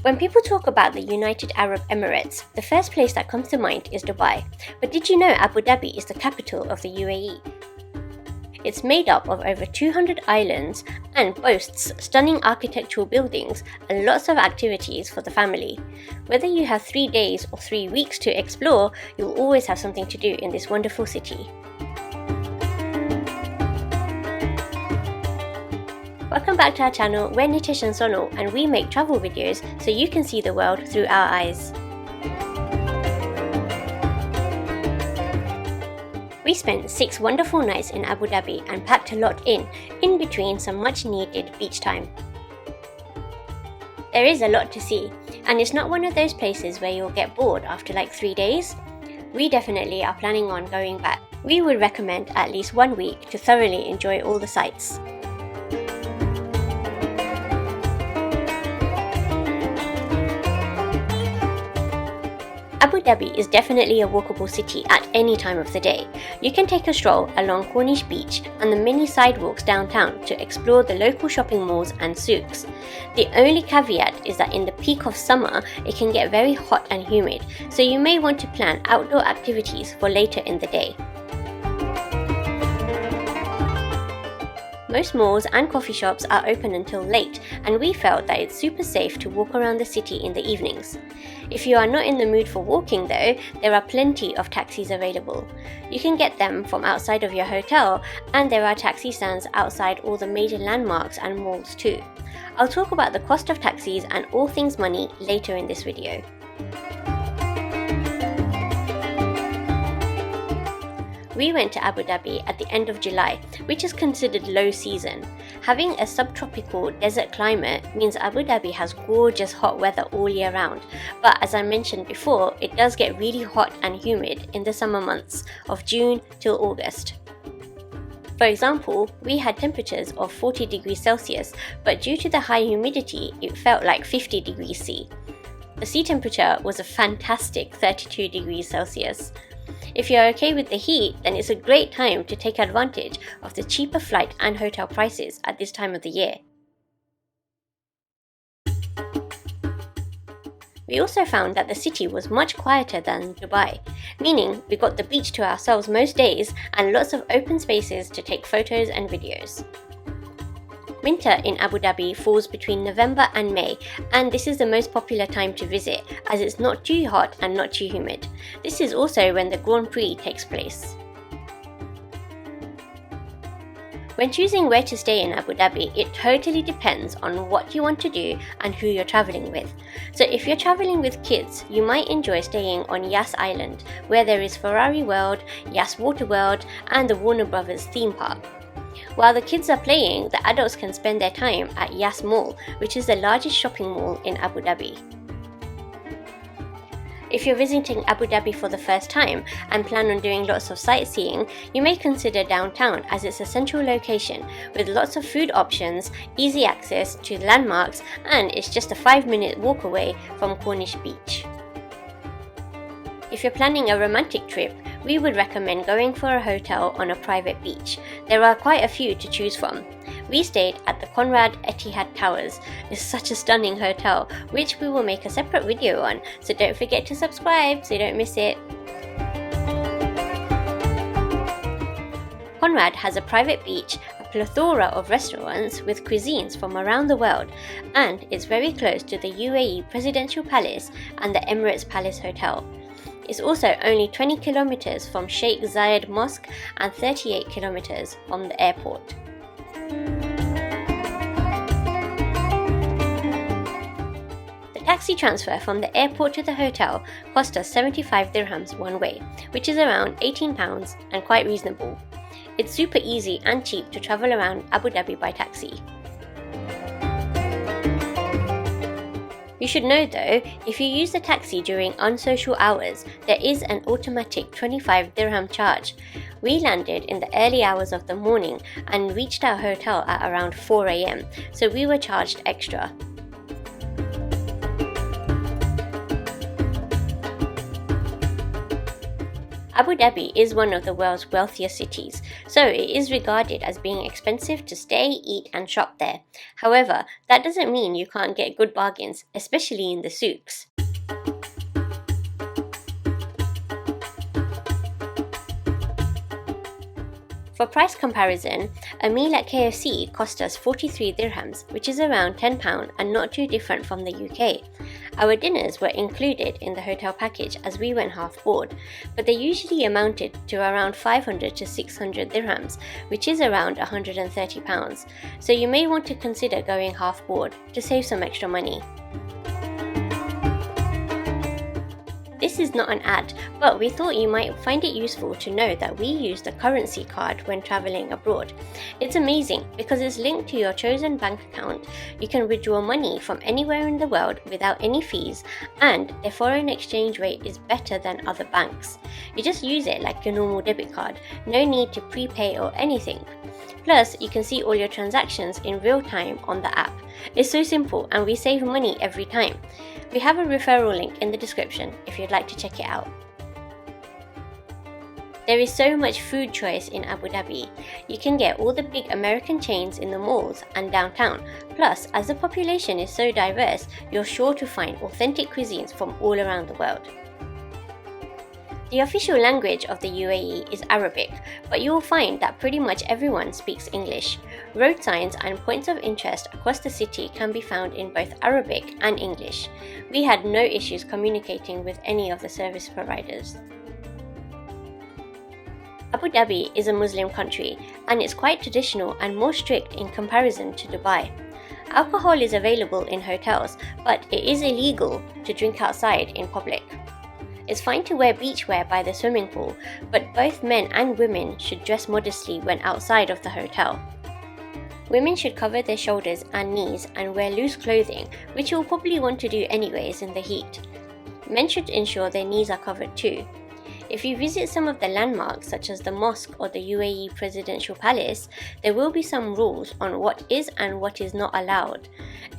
When people talk about the United Arab Emirates, the first place that comes to mind is Dubai. But did you know Abu Dhabi is the capital of the UAE? It's made up of over 200 islands and boasts stunning architectural buildings and lots of activities for the family. Whether you have 3 days or 3 weeks to explore, you'll always have something to do in this wonderful city. Welcome back to our channel. We're Nitish and Sonal, and we make travel videos so you can see the world through our eyes. We spent 6 wonderful nights in Abu Dhabi and packed a lot in between some much needed beach time. There is a lot to see, and it's not one of those places where you'll get bored after like 3 days. We definitely are planning on going back. We would recommend at least 1 week to thoroughly enjoy all the sights. Abu Dhabi is definitely a walkable city at any time of the day. You can take a stroll along Corniche Beach and the many sidewalks downtown to explore the local shopping malls and souks. The only caveat is that in the peak of summer, it can get very hot and humid, so you may want to plan outdoor activities for later in the day. Most malls and coffee shops are open until late, and we felt that it's super safe to walk around the city in the evenings. If you are not in the mood for walking though, there are plenty of taxis available. You can get them from outside of your hotel, and there are taxi stands outside all the major landmarks and malls too. I'll talk about the cost of taxis and all things money later in this video. We went to Abu Dhabi at the end of July, which is considered low season. Having a subtropical desert climate means Abu Dhabi has gorgeous hot weather all year round, but as I mentioned before, it does get really hot and humid in the summer months of June till August. For example, we had temperatures of 40 degrees Celsius, but due to the high humidity, it felt like 50 degrees C. The sea temperature was a fantastic 32 degrees Celsius. If you're okay with the heat, then it's a great time to take advantage of the cheaper flight and hotel prices at this time of the year. We also found that the city was much quieter than Dubai, meaning we got the beach to ourselves most days and lots of open spaces to take photos and videos. Winter in Abu Dhabi falls between November and May, and this is the most popular time to visit as it's not too hot and not too humid. This is also when the Grand Prix takes place. When choosing where to stay in Abu Dhabi, it totally depends on what you want to do and who you're traveling with. So if you're traveling with kids, you might enjoy staying on Yas Island, where there is Ferrari World, Yas Water World, and the Warner Brothers theme park. While the kids are playing, the adults can spend their time at Yas Mall, which is the largest shopping mall in Abu Dhabi. If you're visiting Abu Dhabi for the first time and plan on doing lots of sightseeing, you may consider downtown as it's a central location with lots of food options, easy access to landmarks, and it's just a 5-minute walk away from Corniche Beach. If you're planning a romantic trip, we would recommend going for a hotel on a private beach. There are quite a few to choose from. We stayed at the Conrad Etihad Towers. It's such a stunning hotel, which we will make a separate video on, so don't forget to subscribe so you don't miss it. Conrad has a private beach, a plethora of restaurants with cuisines from around the world, and it's very close to the UAE Presidential Palace and the Emirates Palace Hotel. It's also only 20 kilometers from Sheikh Zayed Mosque and 38 kilometers from the airport. The taxi transfer from the airport to the hotel cost us 75 dirhams one way, which is around £18 and quite reasonable. It's super easy and cheap to travel around Abu Dhabi by taxi. You should know though, if you use the taxi during unsocial hours, there is an automatic 25 dirham charge. We landed in the early hours of the morning and reached our hotel at around 4 AM, so we were charged extra. Abu Dhabi is one of the world's wealthiest cities, so it is regarded as being expensive to stay, eat and shop there. However, that doesn't mean you can't get good bargains, especially in the souks. For price comparison, a meal at KFC cost us 43 dirhams, which is around £10 and not too different from the UK. Our dinners were included in the hotel package as we went half board, but they usually amounted to around 500 to 600 dirhams, which is around £130. So you may want to consider going half board to save some extra money. This is not an ad, but we thought you might find it useful to know that we use the currency card when traveling abroad. It's amazing because it's linked to your chosen bank account. You can withdraw money from anywhere in the world without any fees, and the foreign exchange rate is better than other banks. You just use it like your normal debit card, no need to prepay or anything. Plus, you can see all your transactions in real time on the app. It's so simple and we save money every time. We have a referral link in the description if you'd like to check it out. There is so much food choice in Abu Dhabi. You can get all the big American chains in the malls and downtown. Plus, as the population is so diverse, you're sure to find authentic cuisines from all around the world. The official language of the UAE is Arabic, but you will find that pretty much everyone speaks English. Road signs and points of interest across the city can be found in both Arabic and English. We had no issues communicating with any of the service providers. Abu Dhabi is a Muslim country and it's quite traditional and more strict in comparison to Dubai. Alcohol is available in hotels, but it is illegal to drink outside in public. It's fine to wear beachwear by the swimming pool, but both men and women should dress modestly when outside of the hotel. Women should cover their shoulders and knees and wear loose clothing, which you'll probably want to do anyways in the heat. Men should ensure their knees are covered too. If you visit some of the landmarks such as the Mosque or the UAE Presidential Palace, there will be some rules on what is and what is not allowed.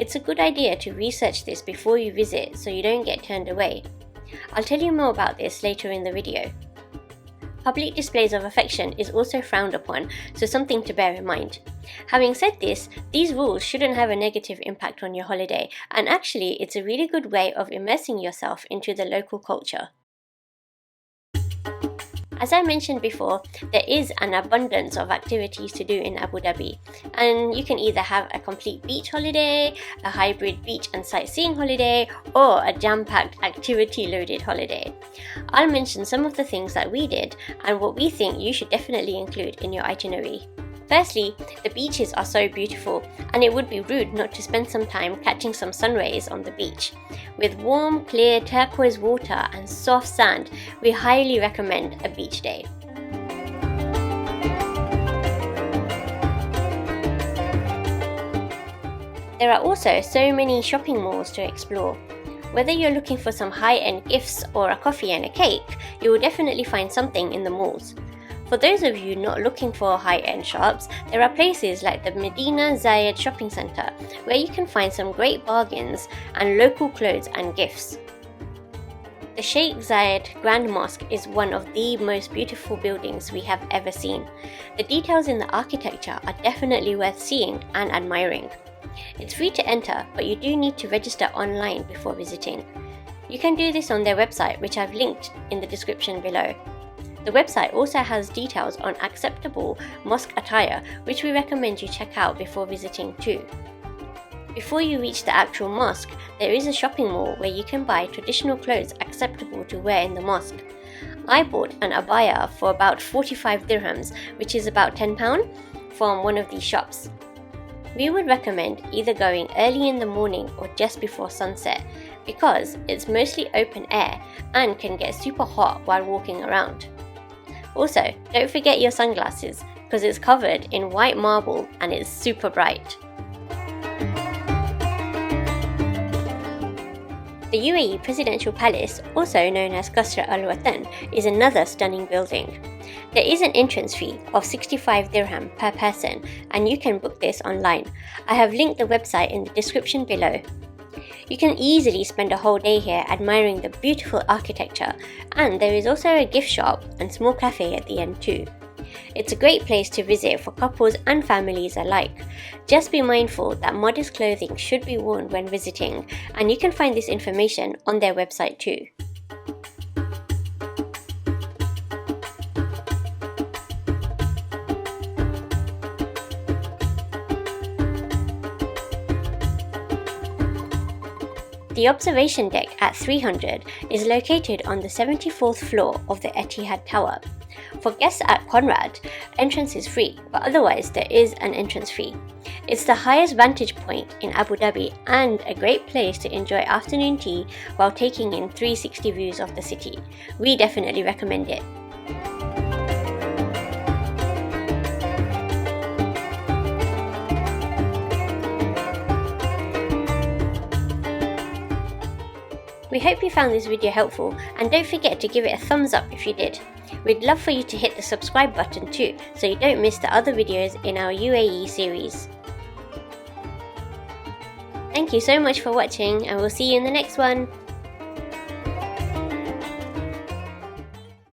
It's a good idea to research this before you visit so you don't get turned away. I'll tell you more about this later in the video. Public displays of affection is also frowned upon, so something to bear in mind. Having said this, these rules shouldn't have a negative impact on your holiday, and actually it's a really good way of immersing yourself into the local culture. As I mentioned before, there is an abundance of activities to do in Abu Dhabi, and you can either have a complete beach holiday, a hybrid beach and sightseeing holiday, or a jam-packed activity-loaded holiday. I'll mention some of the things that we did and what we think you should definitely include in your itinerary. Firstly, the beaches are so beautiful, and it would be rude not to spend some time catching some sun rays on the beach. With warm, clear turquoise water and soft sand, we highly recommend a beach day. There are also so many shopping malls to explore. Whether you're looking for some high-end gifts or a coffee and a cake, you will definitely find something in the malls. For those of you not looking for high-end shops, there are places like the Medina Zayed shopping centre where you can find some great bargains and local clothes and gifts. The Sheikh Zayed Grand Mosque is one of the most beautiful buildings we have ever seen. The details in the architecture are definitely worth seeing and admiring. It's free to enter, but you do need to register online before visiting. You can do this on their website, which I've linked in the description below. The website also has details on acceptable mosque attire, which we recommend you check out before visiting too. Before you reach the actual mosque, there is a shopping mall where you can buy traditional clothes acceptable to wear in the mosque. I bought an abaya for about 45 dirhams, which is about £10, from one of these shops. We would recommend either going early in the morning or just before sunset, because it's mostly open air and can get super hot while walking around. Also, don't forget your sunglasses, because it's covered in white marble and it's super bright. The UAE Presidential Palace, also known as Qasr Al Watan, is another stunning building. There is an entrance fee of 65 dirham per person, and you can book this online. I have linked the website in the description below. You can easily spend a whole day here admiring the beautiful architecture, and there is also a gift shop and small cafe at the end too. It's a great place to visit for couples and families alike. Just be mindful that modest clothing should be worn when visiting, and you can find this information on their website too. The observation deck at 300 is located on the 74th floor of the Etihad Tower. For guests at Conrad, entrance is free, but otherwise there is an entrance fee. It's the highest vantage point in Abu Dhabi and a great place to enjoy afternoon tea while taking in 360 views of the city. We definitely recommend it. We hope you found this video helpful, and don't forget to give it a thumbs up if you did. We'd love for you to hit the subscribe button too, so you don't miss the other videos in our UAE series. Thank you so much for watching, and we'll see you in the next one.